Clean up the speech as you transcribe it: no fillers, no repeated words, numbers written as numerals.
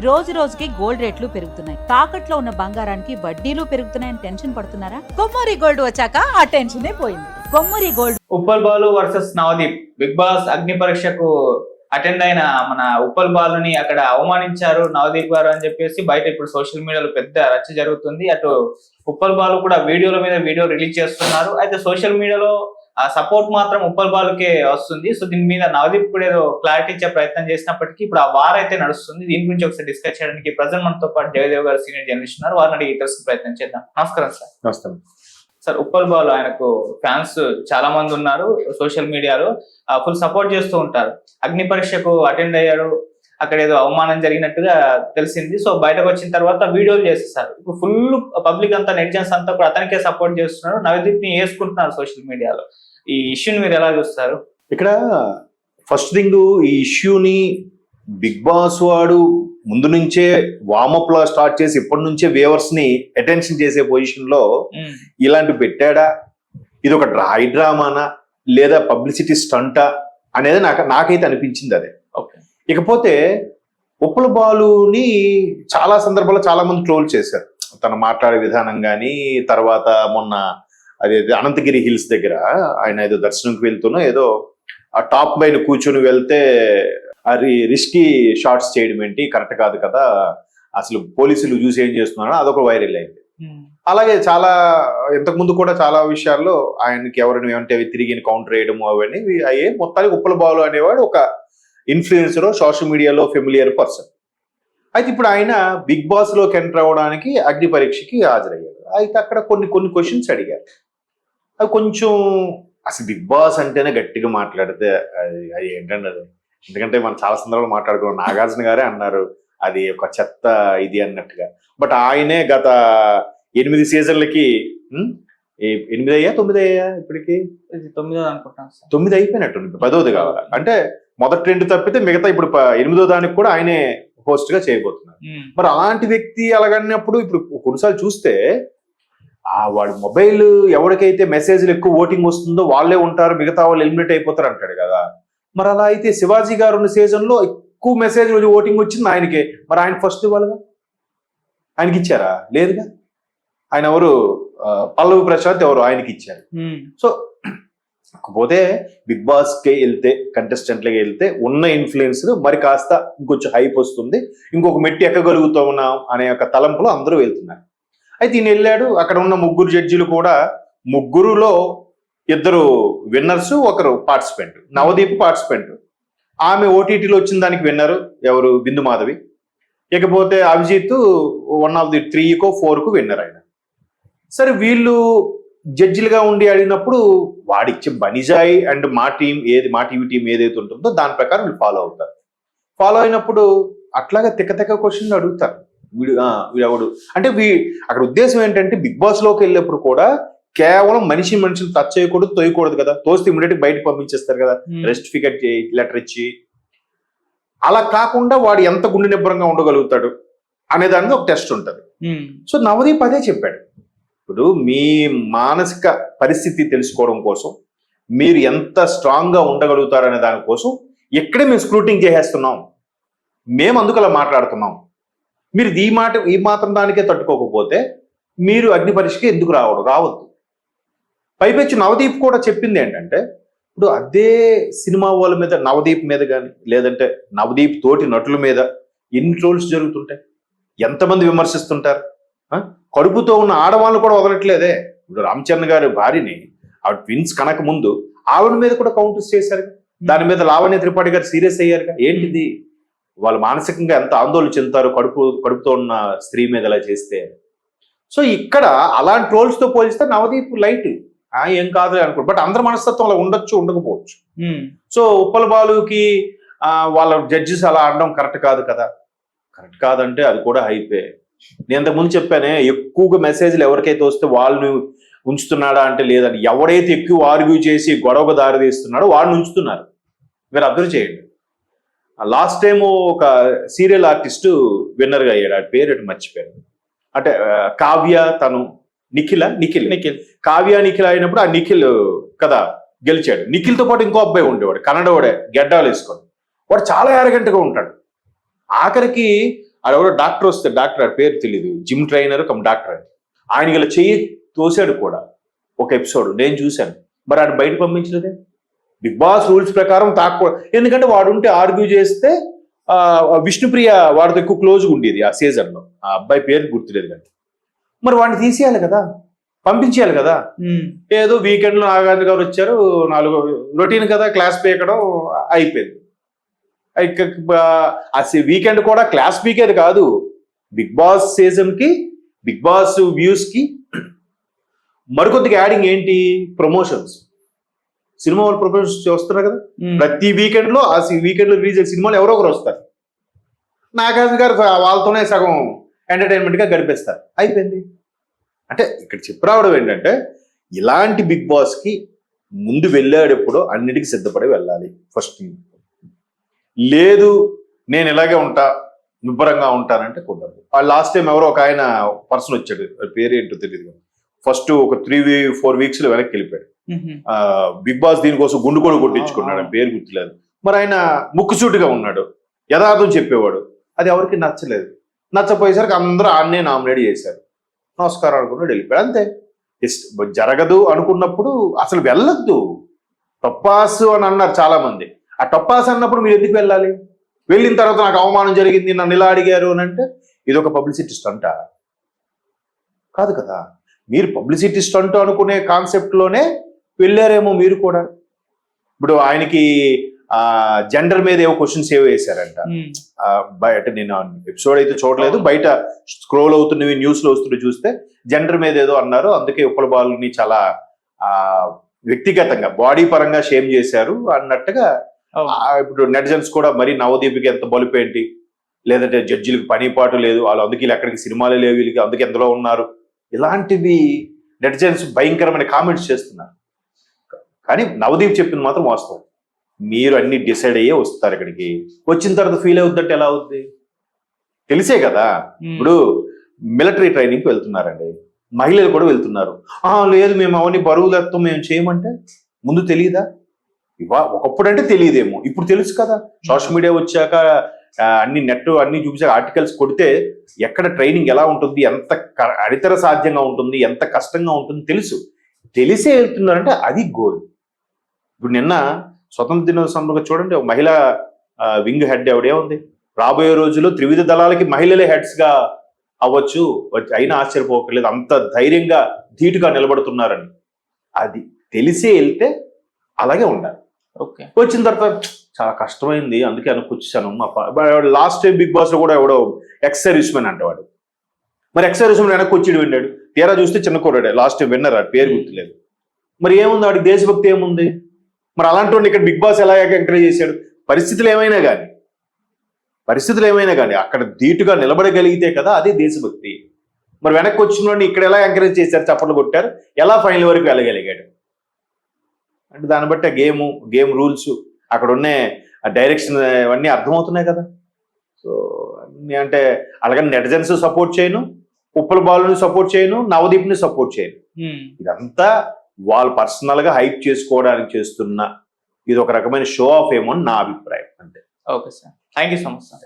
రోజు రోజుకి గోల్డ్ రేట్లు పెరుగుతున్నాయి. తాకట్లో ఉన్న బంగారానికి వడ్డీలు పెరుగుతున్నాయని టెన్షన్ పడుతున్నారా? కొమ్మూరి గోల్డ్ వచ్చాక ఆ టెన్షనే పోయింది. Kommuri gold. Uppal Balu versus Navdeep. Bigg Boss అగ్ని పరీక్షకు అటెండ్ అయిన మన ఉప్పల్ బాలుని అక్కడ అవమానించారు నవదీప్ గారు అని చెప్పేసి బయట ఇప్పుడు సోషల్ మీడియాలో పెద్ద రచ్చ జరుగుతుంది. అటు ఉప్పల్ బాలు కూడా వీడియోల మీద వీడియో రిలీజ్ చేస్తున్నారు. అయితే సోషల్ మీడియాలో సపోర్ట్ మాత్రం ఉప్పల్ బాలుకే వస్తుంది. సో దీని మీద నవదీప్ కూడా ఏదో క్లారిటీ ఇచ్చే ప్రయత్నం చేసినప్పటికీ ఇప్పుడు ఆ వార్ అయితే నడుస్తుంది. దీని గురించి ఒకసారి డిస్కస్ చేయడానికి ప్రజెంట్ మనతో పాటు జయదేవ్ గారు సీనియర్ జర్నలిస్ట్ ఉన్నారు. వారిని అడిగి తెలుసుకునే ప్రయత్నం చేద్దాం. నమస్కారం సార్. నమస్కారం సార్. ఉప్పల్ బాలు ఆయనకు ఫ్యాన్స్ చాలా మంది ఉన్నారు. సోషల్ మీడియాలో ఫుల్ సపోర్ట్ చేస్తూ ఉంటారు. అగ్ని పరీక్షకు అటెండ్ అయ్యారు, అక్కడ ఏదో అవమానం జరిగినట్టుగా తెలిసింది. సో బయటకు వచ్చిన తర్వాత వీడియోలు చేసేస్తారు. ఇప్పుడు ఫుల్ పబ్లిక్ అంతా, నెటిజన్స్ అంతా కూడా అతనికే సపోర్ట్ చేస్తున్నారు, నవదీప్ ని వేసుకుంటున్నారు సోషల్ మీడియాలో. ఈ ఇష్యూని మీరు ఎలా చూస్తారు? ఇక్కడ ఫస్ట్ థింగ్, ఈ ఇష్యూని బిగ్ బాస్ వాడు ముందు నుంచే వార్మప్ లా స్టార్ట్ చేసి ఇప్పటి నుంచే వ్యూవర్స్ ని అటెన్షన్ చేసే పొజిషన్ లో ఇలాంటి పెట్టాడా, ఇది ఒక డ్రామానా లేదా పబ్లిసిటీ స్టంటా అనేది నాకైతే అనిపించింది అదే. ఇకపోతే ఉప్పల్ బాలుని చాలా సందర్భాల్లో చాలా మంది ట్రోల్ చేశారు. తను మాట్లాడే విధానం కానీ, తర్వాత మొన్న అది అనంతగిరి హిల్స్ దగ్గర ఆయన ఏదో దర్శనంకి వెళ్తున్నా ఏదో ఆ టాప్ పైన కూర్చొని వెళ్తే అది రిస్కీ షాట్స్ చేయడం ఏంటి, కరెక్ట్ కాదు కదా, అసలు పోలీసులు చూసి ఏం చేస్తున్నారో అదొక వైరల్ అయింది. అలాగే చాలా ఇంతకుముందు కూడా చాలా విషయాల్లో ఆయనకి ఎవరిని ఏమంటే అవి తిరిగి కౌంటర్ వేయడము అవన్నీ అయ్యే. మొత్తానికి ఉప్పల్ బాలు అనేవాడు ఒక ఇన్ఫ్లుయెన్సర్, సోషల్ మీడియాలో ఫెమిలియర్ పర్సన్. అయితే ఇప్పుడు ఆయన బిగ్ బాస్ లోకి ఎంటర్ అవ్వడానికి అగ్ని పరీక్షకి హాజరయ్యారు. అయితే అక్కడ కొన్ని క్వశ్చన్స్ అడిగారు. అవి కొంచెం అసలు బిగ్ బాస్ అంటేనే గట్టిగా మాట్లాడితే అది ఏంటంటే అది, ఎందుకంటే మనం చాలా సందర్భాలు మాట్లాడుకున్నాం. నాగార్జున గారే అన్నారు అది ఒక చెత్త ఇది అన్నట్టుగా. బట్ ఆయనే గత 8 సీజన్లకి 8 అయ్యా 9 అయ్యా ఇప్పటికి 9 అనుకుంటాను. 9 అయిపోయినట్టు, 10వ కావాలి అంటే మొదటి 2 తప్పితే మిగతా ఇప్పుడు 8వ దానికి కూడా ఆయనే హోస్ట్ గా చేయబోతున్నారు. మరి అలాంటి వ్యక్తి అలాగన్నప్పుడు ఇప్పుడు కొన్నిసార్లు చూస్తే వాడు మొబైల్ ఎవరికైతే మెసేజ్లు ఎక్కువ ఓటింగ్ వస్తుందో వాళ్ళే ఉంటారు, మిగతా వాళ్ళు ఎలిమినేట్ అయిపోతారు అంటాడు కదా. మరి అలా అయితే శివాజీ గారు ఉన్న సీజన్ లో ఎక్కువ మెసేజ్ ఓటింగ్ వచ్చింది ఆయనకే. మరి ఆయన ఫస్ట్ ఇవ్వాలిగా, ఆయనకి ఇచ్చారా? లేదుగా. ఆయన ఎవరు, పల్లవి ప్రశాంత్ ఎవరు, ఆయనకి ఇచ్చారు. సో కాకపోతే బిగ్ బాస్ కి వెళ్తే, కంటెస్టెంట్లకి వెళ్తే ఉన్న ఇన్ఫ్లుయెన్స్ మరి కాస్త ఇంకొంచెం హైప్ వస్తుంది, ఇంకొక మెట్టి ఎక్కగలుగుతూ ఉన్నాం అనే ఒక తలంపులో అందరూ వెళ్తున్నారు. అయితే ఈయన వెళ్ళాడు. అక్కడ ఉన్న 3 జడ్జిలు కూడా 3లో 2 విన్నర్స్, 1 పార్టిసిపెంట్. నవదీప్ పార్టిసిపెంట్, ఆమె ఓటీటీలో వచ్చిన దానికి విన్నరు ఎవరు, బిందు మాధవి. ఇకపోతే అభిజిత్ 1 ఆఫ్ ది 3కో 4కు విన్నర్ ఆయన. సరే వీళ్ళు జడ్జిలుగా ఉండి అడిగినప్పుడు వాడిచ్చే బనిజాయ్ అండ్ మా టీవీ టీం ఏదైతే ఉంటుందో దాని ప్రకారం వీళ్ళు ఫాలో అవుతారు. ఫాలో అయినప్పుడు అట్లాగా తిక్క క్వశ్చన్లు అడుగుతారు. వీడెవడు అంటే అక్కడ ఉద్దేశం ఏంటంటే బిగ్ బాస్ లోకి వెళ్ళేప్పుడు కూడా కేవలం మనిషిని టచ్ చేయకూడదు, తోయకూడదు కదా. తోస్తే ఇమీడియట్ బయటకు పంపించేస్తారు కదా, రెస్టిఫికేట్ లెటర్ ఇచ్చి. అలా కాకుండా వాడు ఎంత గుండె నిబ్బరంగా ఉండగలుగుతాడు అనే దానికి ఒక టెస్ట్ ఉంటుంది. సో నవదీప్ అదే చెప్పాడు. ఇప్పుడు మీ మానసిక పరిస్థితి తెలుసుకోవడం కోసం, మీరు ఎంత స్ట్రాంగ్ గా ఉండగలుగుతారనే దానికోసం ఎక్కడే మేము స్క్రూటింగ్ చేసేస్తున్నాం, మేము అందుకు అలా మాట్లాడుతున్నాం. మీరు ఈ మాత్రం దానికే తట్టుకోకపోతే మీరు అగ్ని పరీక్షకి ఎందుకు రావద్దు. పైపెచ్చు నవదీప్ కూడా చెప్పింది ఏంటంటే, ఇప్పుడు అదే సినిమా వాళ్ళ మీద, నవదీప్ మీద కానీ లేదంటే నవదీప్ తోటి నటుల మీద ఎన్ని ట్రోల్స్ జరుగుతుంటాయి, ఎంతమంది విమర్శిస్తుంటారు. కడుపుతో ఉన్న ఆడవాళ్ళు కూడా వదలట్లేదే. ఇప్పుడు రామ్ చరణ్ గారి భార్యని, ఆవిడ ట్విన్స్ కనక ముందు ఆవిడ మీద కూడా కౌంటర్స్ చేశారు. దాని మీద లావణ్య త్రిపాఠి గారు సీరియస్ అయ్యారుగా. ఏంటిది, వాళ్ళు మానసికంగా ఎంత ఆందోళన చెందుతారు కడుపుతో ఉన్న స్త్రీ మీద ఇలా చేస్తే. సో ఇక్కడ అలాంటి ట్రోల్స్ తో పోలిస్తే నవదీప్ లైట్, ఏం కాదు అనుకో. బట్ అందరి మనస్తత్వం అలా ఉండొచ్చు, ఉండకపోవచ్చు. సో ఉప్పల్ బాలుకి వాళ్ళ జడ్జిస్ అలా అనడం కరెక్ట్ కాదు కదా. కరెక్ట్ కాదంటే అది కూడా హైపే. నేను ఇంతకుముందు చెప్పానే, ఎక్కువగా మెసేజ్లు ఎవరికైతే వస్తే వాళ్ళని ఉంచుతున్నాడా అంటే లేదని. ఎవడైతే ఎక్కువ ఆర్గ్యూ చేసి గొడవకు దారి తీస్తున్నాడో వాడిని ఉంచుతున్నారు. మీరు అబ్జర్వ్ చేయండి. లాస్ట్ టైం ఒక సీరియల్ ఆర్టిస్ట్ విన్నర్గా అయ్యాడు. ఆ పేరు మర్చిపోయాను. అంటే కావ్య, తను నిఖిల్ కావ్య నిఖిల్ అయినప్పుడు ఆ నిఖిల్ కదా గెలిచాడు. నిఖిల్తో పాటు ఇంకో అబ్బాయి ఉండేవాడు, కన్నడవాడే, గెడ్డాలు వేసుకొని. వాడు చాలా యారగెంట్గా ఉంటాడు. ఆఖరికి ఆడెవరో డాక్టర్ వస్తే డాక్టర్ పేరు తెలియదు, జిమ్ ట్రైనర్ కమ్ డాక్టర్ అని, ఆయనకి ఇలా చెయ్యి తోసాడు కూడా ఒక ఎపిసోడ్ నేను చూశాను. మరి ఆడు బయట పంపించలేదే. బిగ్ బాస్ రూల్స్ ప్రకారం తాకూడదు, ఎందుకంటే వాడు ఉంటే ఆర్గ్యూ చేస్తే విష్ణుప్రియ వాడితో ఎక్కువ క్లోజ్గా ఉండేది ఆ సీజన్లో, ఆ అబ్బాయి పేరు గుర్తులేదు కానీ. మరి వాడిని తీసేయాలి కదా, పంపించేయాలి కదా. ఏదో వీకెండ్లో నాగార్జున గారు వచ్చారు, 4 రొటీన్ కదా క్లాస్ పీకడం అయిపోయింది. ఆ వీకెండ్ కూడా క్లాస్ పీకేది కాదు, బిగ్ బాస్ సీజన్కి బిగ్ బాస్ వ్యూస్కి మరికొద్దిగా యాడింగ్ ఏంటి, ప్రమోషన్స్. సినిమా వాళ్ళు ప్రమోషన్స్ వస్తున్నారు కదా ప్రతి వీకెండ్లో. ఆ వీకెండ్లో రిలీజ్ అయ్యే సినిమాలు ఎవరో ఒకరు వస్తారు, నాగార్జున గారు వాళ్ళతోనే సగం ఎంటర్టైన్మెంట్గా గడిపేస్తారు, అయిపోయింది. అంటే ఇక్కడ చెప్పరావడం ఏంటంటే ఇలాంటి బిగ్ బాస్కి ముందు వెళ్ళేటప్పుడు అన్నిటికీ సిద్ధపడి వెళ్ళాలి ఫస్ట్. లేదు నేను ఇలాగే ఉంటా నిబ్బరంగా ఉంటానంటే కుదరదు. వాళ్ళు లాస్ట్ టైం ఎవరో ఒక ఆయన పర్సన్ వచ్చాడు, పేరు ఏంటో తెలియదు, ఫస్ట్ ఒక 3-4 వీక్స్లో వెనక్కి వెళ్ళిపోయాడు. బిగ్ బాస్ దీనికోసం గుండు కూడా కొట్టించుకున్నాడు, పేరు గుర్తులేదు. మరి ఆయన ముక్కుసూటిగా ఉన్నాడు, యథార్థం చెప్పేవాడు, అది ఎవరికి నచ్చలేదు. నచ్చపోయేసరికి అందరూ ఆయన్నే నామినేట్ చేశారు, నమస్కారం అనుకున్నాడు, వెళ్ళిపోయాడు, అంతే. జరగదు అనుకున్నప్పుడు అసలు వెళ్ళొద్దు. టొప్పాసు అని అన్నారు చాలా మంది, ఆ టొప్పాసు అన్నప్పుడు మీరు ఎందుకు వెళ్ళాలి? వెళ్ళిన తర్వాత నాకు అవమానం జరిగింది, నన్ను ఇలా అడిగారు అని అంటే ఇది ఒక పబ్లిసిటీ స్టంటా? కాదు కదా. మీరు పబ్లిసిటీ స్టంట్ అనుకునే కాన్సెప్ట్లోనే వెళ్ళారేమో మీరు కూడా. ఇప్పుడు ఆయనకి జెండర్ మీద ఏవో క్వశ్చన్స్ ఏవో వేశారంట, బయట నేను ఎపిసోడ్ అయితే చూడలేదు, బయట స్క్రోల్ అవుతున్నవి న్యూస్లో వస్తున్నవి చూస్తే జెండర్ మీద ఏదో అన్నారు, అందుకే ఉప్పల బాలుని చాలా వ్యక్తిగతంగా బాడీ పరంగా షేమ్ చేశారు అన్నట్టుగా. ఇప్పుడు నెటిజన్స్ కూడా మరి నవదీప్కి ఎంత బలుపేంటి, లేదంటే జడ్జిలకు పని పాటు లేదు, వాళ్ళు అందుకే వీళ్ళు ఎక్కడికి సినిమాలు లేవు వీళ్ళకి, అందుకే ఎందులో ఉన్నారు, ఇలాంటివి నెటిజన్స్ భయంకరమైన కామెంట్స్ చేస్తున్నారు. కానీ నవదీప్ చెప్పింది మాత్రం వాస్తవం, మీరు అన్ని డిసైడ్ అయ్యే వస్తారు ఇక్కడికి, వచ్చిన తర్వాత ఫీల్ అవుతుందంటే ఎలా అవుద్ది, తెలిసే కదా. ఇప్పుడు మిలిటరీ ట్రైనింగ్కి వెళ్తున్నారండి, మహిళలు కూడా వెళ్తున్నారు. లేదు మేము అవన్నీ బరువులతో మేము చేయమంటే ముందు తెలియదా? ఒకప్పుడు అంటే తెలియదేమో, ఇప్పుడు తెలుసు కదా. సోషల్ మీడియా వచ్చాక అన్ని నెట్ అన్ని చూపించాక ఆర్టికల్స్ కొడితే ఎక్కడ ట్రైనింగ్ ఎలా ఉంటుంది, ఎంత అడితర సాధ్యంగా ఉంటుంది, ఎంత కష్టంగా ఉంటుంది తెలుసు. తెలిసే వెళ్తున్నారంటే అది గోల్. ఇప్పుడు నిన్న స్వతంత్ర దినోత్సవంలో చూడండి, మహిళా వింగ్ హెడ్ ఎవడేముంది, రాబోయే రోజుల్లో త్రివిధ దళాలకి మహిళలే హెడ్స్ గా అవ్వచ్చు, అయినా ఆశ్చర్యపోకలేదు, అంత ధైర్యంగా ధీటుగా నిలబడుతున్నారని. అది తెలిసే వెళ్తే అలాగే ఉండాలి. ఓకే, వచ్చిన తర్వాత చాలా కష్టమైంది అందుకే అనుకొచ్చాను. లాస్ట్ టైం బిగ్ బాస్ లో కూడా ఎవడో ఎక్స్ సర్వీస్ మ్యాన్ అంటవాడు, మరి ఎక్స్ సర్వీస్ మ్యాన్ వెనక్కి వచ్చి వెళ్ళాడు, తీరా చూస్తే చిన్న కుర్రాడే, లాస్ట్ టైం విన్నర్, పేరు గుర్తులేదు. మరి ఏముంది వాడికి దేశభక్తి ఏముంది? మరి అలాంటి వాడిని ఇక్కడ బిగ్ బాస్ ఎలా ఎంకరేజ్ చేశాడు? పరిస్థితులు ఏమైనా కానీ అక్కడ ధీటుగా నిలబడగలిగితే కదా అదే దేశభక్తి. మరి వెనక్కి వచ్చిన వాడిని ఇక్కడ ఎలా ఎంకరేజ్ చేశారు, చప్పట్లు కొట్టారు, ఎలా ఫైనల్ వరకు వెళ్ళగలిగాడు అంటే దాన్ని బట్టి గేమ్ రూల్స్ అక్కడ ఉన్న డైరెక్షన్ ఇవన్నీ అర్థమవుతున్నాయి కదా. సో అన్నీ అంటే అలాగని నెటిజన్స్ సపోర్ట్ చేయను, ఉప్పల బాలుని సపోర్ట్ చేయను, నవదీప్ని సపోర్ట్ చేయను. ఇదంతా వాళ్ళు పర్సనల్ గా హైప్ చేసుకోవడానికి చేస్తున్న ఇది ఒక రకమైన షో ఆఫ్ ఏమో అని నా అభిప్రాయం అంతే. Okay sir, thank you so much sir.